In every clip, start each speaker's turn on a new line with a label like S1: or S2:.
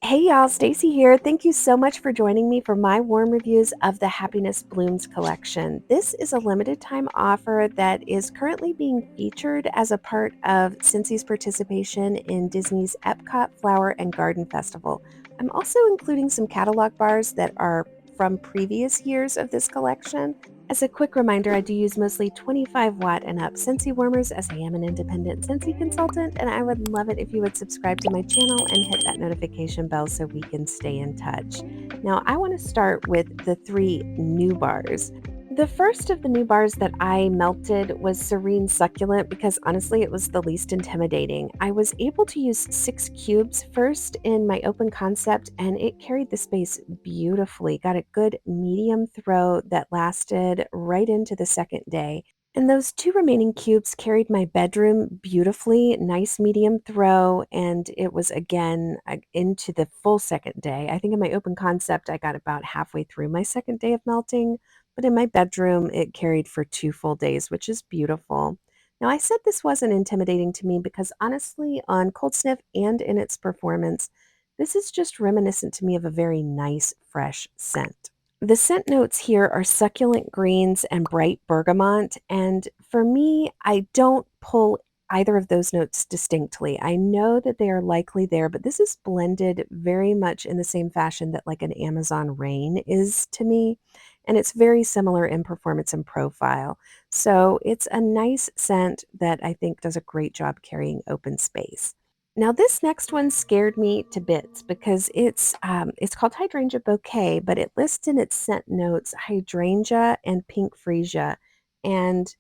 S1: Hey y'all, Stacy here. Thank you so much for joining me for my warm reviews of the Happiness Blooms collection. This is a limited time offer that is currently being featured as a part of Scentssy's participation in Disney's Epcot Flower and Garden Festival. I'm also including some catalog bars that are from previous years of this collection. As a quick reminder, I do use mostly 25-watt and up Scentsy Warmers as I am an independent Scentsy consultant, and I would love it if you would subscribe to my channel and hit that notification bell so we can stay in touch. Now, I want to start with the 3 new bars. The first of the new bars that I melted was Serene Succulent because honestly, it was the least intimidating. I was able to use 6 cubes first in my open concept, and it carried the space beautifully. Got a good medium throw that lasted right into the second day. And those 2 remaining cubes carried my bedroom beautifully, nice medium throw, and it was again into the full second day. I think in my open concept, I got about halfway through my second day of melting, but in my bedroom, it carried for 2 full days, which is beautiful. Now, I said this wasn't intimidating to me because honestly, on cold sniff and in its performance, this is just reminiscent to me of a very nice, fresh scent. The scent notes here are succulent greens and bright bergamot, and for me, I don't pull either of those notes distinctly. I know that they are likely there, but this is blended very much in the same fashion that like an Amazon rain is to me, and it's very similar in performance and profile. So it's a nice scent that I think does a great job carrying open space. Now this next one scared me to bits because it's called Hydrangea Bouquet, but it lists in its scent notes hydrangea and pink freesia. And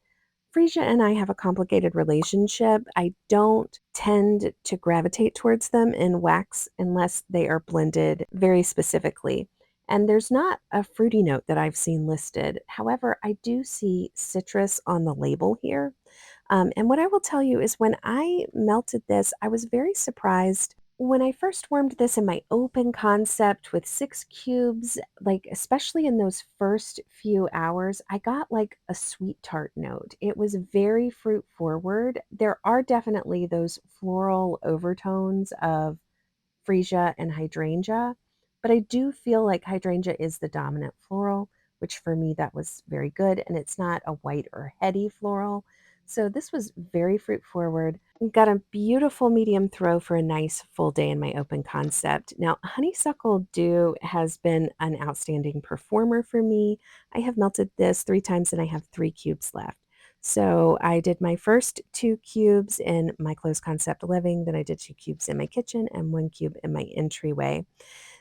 S1: freesia and I have a complicated relationship. I don't tend to gravitate towards them in wax unless they are blended very specifically. And there's not a fruity note that I've seen listed. However, I do see citrus on the label here. And what I will tell you is when I melted this, I was very surprised when I first warmed this in my open concept with 6 cubes, like especially in those first few hours, I got like a sweet tart note. It was very fruit forward. There are definitely those floral overtones of freesia and hydrangea, but I do feel like hydrangea is the dominant floral, which for me that was very good, and it's not a white or heady floral. So this was very fruit forward. Got a beautiful medium throw for a nice full day in my open concept. Now, honeysuckle dew has been an outstanding performer for me. I have melted this 3 times and I have 3 cubes left. So I did my first 2 cubes in my closed concept living, then I did 2 cubes in my kitchen and 1 cube in my entryway.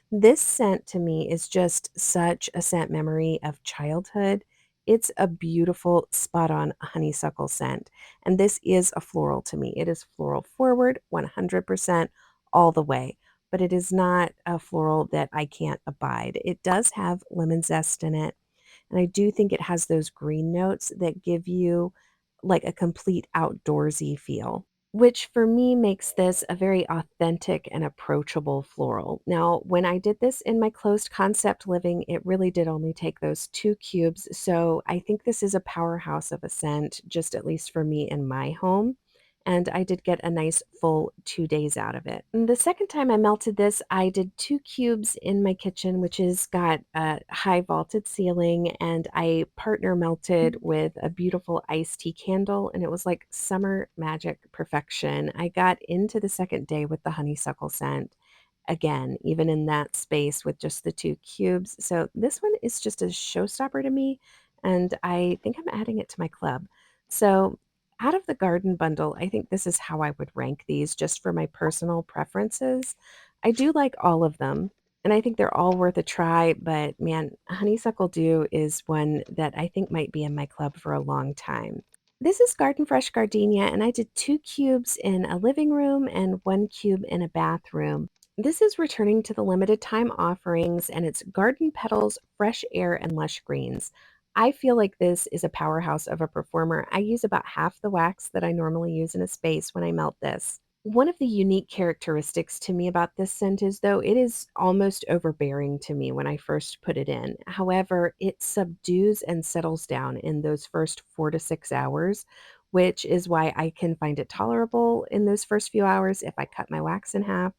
S1: This scent to me is just such a scent memory of childhood. It's a beautiful, spot on honeysuckle scent. And this is a floral to me. It is floral forward 100% all the way, but it is not a floral that I can't abide. It does have lemon zest in it. And I do think it has those green notes that give you like a complete outdoorsy feel, which for me makes this a very authentic and approachable floral. Now, when I did this in my closed concept living, it really did only take those 2 cubes. So I think this is a powerhouse of a scent, just at least for me in my home. And I did get a nice full 2 days out of it. And the second time I melted this, I did 2 cubes in my kitchen, which has got a high vaulted ceiling, and I partner melted with a beautiful iced tea candle, and it was like summer magic perfection. I got into the second day with the honeysuckle scent again, even in that space with just the 2 cubes. So this one is just a showstopper to me, and I think I'm adding it to my club. So out of the garden bundle, I think this is how I would rank these just for my personal preferences. I do like all of them, and I think they're all worth a try, but man, Honeysuckle Dew is one that I think might be in my club for a long time. This is Garden Fresh Gardenia, and I did 2 cubes in a living room and 1 cube in a bathroom. This is returning to the limited time offerings, and it's Garden Petals, Fresh Air, and Lush Greens. I feel like this is a powerhouse of a performer. I use about half the wax that I normally use in a space when I melt this. One of the unique characteristics to me about this scent is, though, it is almost overbearing to me when I first put it in. However, it subdues and settles down in those first 4 to 6 hours, which is why I can find it tolerable in those first few hours if I cut my wax in half.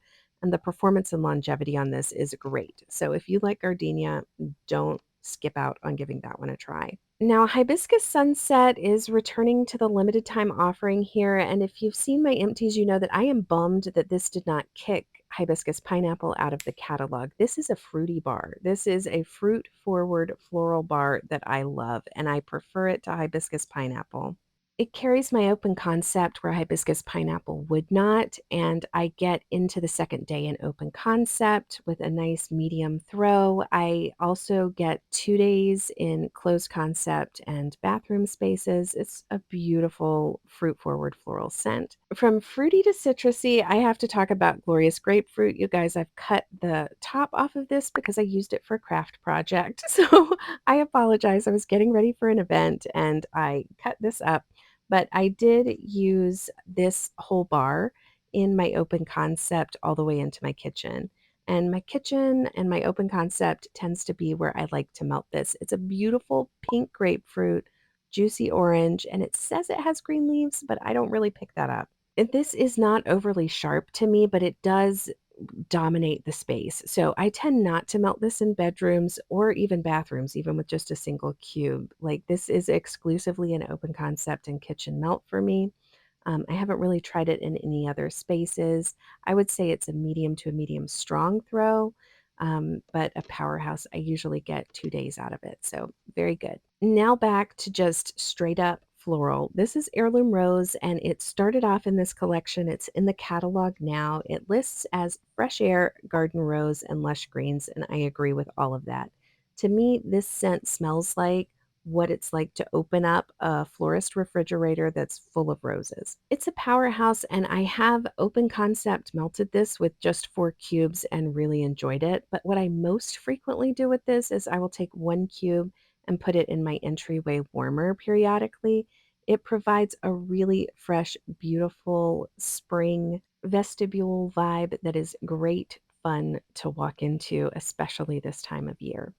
S1: and the performance and longevity on this is great. So if you like gardenia, don't skip out on giving that one a try. Now, Hibiscus Sunset is returning to the limited time offering here, and if you've seen my empties, you know that I am bummed that this did not kick Hibiscus Pineapple out of the catalog. This is a fruity bar. This is a fruit forward floral bar that I love, and I prefer it to Hibiscus Pineapple. It carries my open concept where hibiscus pineapple would not, and I get into the second day in open concept with a nice medium throw. I also get 2 days in closed concept and bathroom spaces. It's a beautiful fruit forward floral scent. From fruity to citrusy, I have to talk about Glorious Grapefruit. You guys, I've cut the top off of this because I used it for a craft project. So I apologize. I was getting ready for an event and I cut this up, but I did use this whole bar in my open concept all the way into my kitchen. And my kitchen and my open concept tends to be where I like to melt this. It's a beautiful pink grapefruit, juicy orange, and it says it has green leaves, but I don't really pick that up. This is not overly sharp to me, but it does dominate the space. So I tend not to melt this in bedrooms or even bathrooms, even with just a single cube. Like this is exclusively an open concept and kitchen melt for me. I haven't really tried it in any other spaces. I would say it's a medium to a medium strong throw, but a powerhouse. I usually get 2 days out of it. So very good. Now back to just straight up floral. This is Heirloom Rose, and it started off in this collection. It's in the catalog now. It lists as Fresh Air, Garden Rose, and Lush Greens, and I agree with all of that. To me, this scent smells like what it's like to open up a florist refrigerator that's full of roses. It's a powerhouse, and I have open concept melted this with just 4 cubes and really enjoyed it. But what I most frequently do with this is I will take 1 cube and put it in my entryway warmer periodically. It provides a really fresh, beautiful spring vestibule vibe that is great fun to walk into, especially this time of year.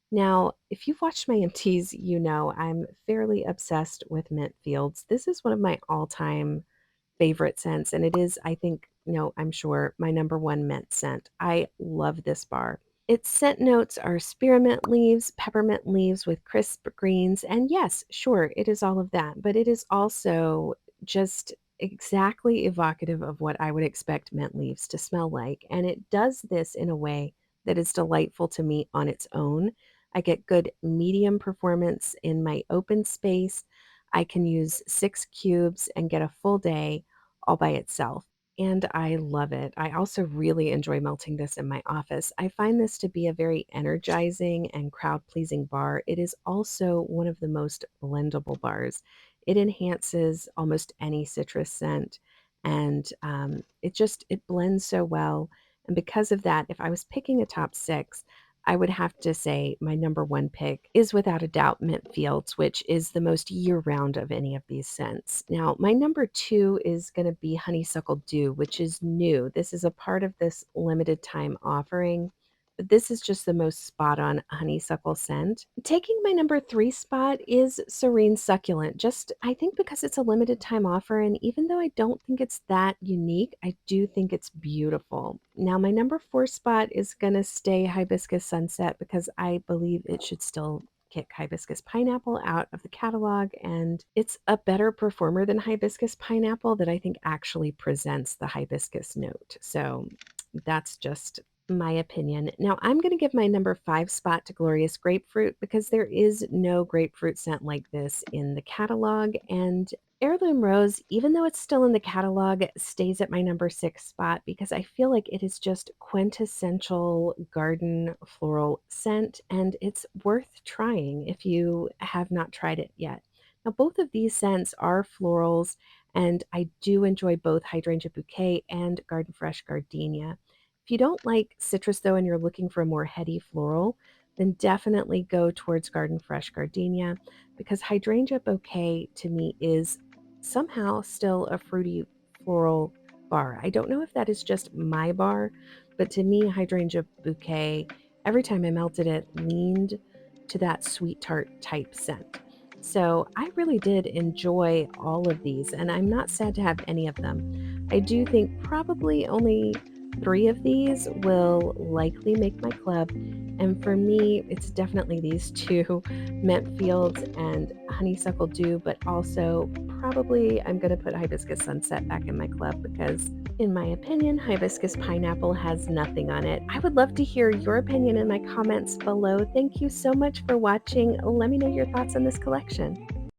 S1: Now, if you've watched my MTs, you know I'm fairly obsessed with mint fields. This is one of my all-time favorite scents, and it is, I think, I'm sure, my number one mint scent. I love this bar. Its scent notes are spearmint leaves, peppermint leaves with crisp greens, and yes, sure, it is all of that, but it is also just exactly evocative of what I would expect mint leaves to smell like. And it does this in a way that is delightful to me on its own. I get good medium performance in my open space. I can use 6 cubes and get a full day all by itself. And I love it. I also really enjoy melting this in my office. I find this to be a very energizing and crowd pleasing bar. It is also one of the most blendable bars. It enhances almost any citrus scent, and it blends so well. And because of that, if I was picking a top six, I would have to say my number one pick is without a doubt Mint Fields, which is the most year round of any of these scents. Now, my number two is going to be Honeysuckle Dew, which is new. This is a part of this limited time offering. But this is just the most spot on honeysuckle scent. Taking my number three spot is Serene Succulent. Just, I think because it's a limited time offer, and even though I don't think it's that unique, I do think it's beautiful. Now, my number four spot is going to stay Hibiscus Sunset because I believe it should still kick Hibiscus Pineapple out of the catalog, and it's a better performer than Hibiscus Pineapple that I think actually presents the hibiscus note. So that's just my opinion. Now, I'm going to give my number five spot to Glorious Grapefruit because there is no grapefruit scent like this in the catalog. And Heirloom Rose, even though it's still in the catalog, stays at my number six spot because I feel like it is just quintessential garden floral scent, and it's worth trying if you have not tried it yet. Now, both of these scents are florals, and I do enjoy both Hydrangea Bouquet and Garden Fresh Gardenia. If you don't like citrus though and you're looking for a more heady floral, then definitely go towards Garden Fresh Gardenia because Hydrangea Bouquet to me is somehow still a fruity floral bar. I don't know if that is just my bar, but to me, Hydrangea Bouquet, every time I melted it, leaned to that sweet tart type scent. So I really did enjoy all of these, and I'm not sad to have any of them. I do think probably only 3 of these will likely make my club, and for me, it's definitely these 2, Mint Fields and Honeysuckle Dew, but also probably I'm gonna put Hibiscus Sunset back in my club because, in my opinion, Hibiscus Pineapple has nothing on it. I would love to hear your opinion in my comments below. Thank you so much for watching. Let me know your thoughts on this collection.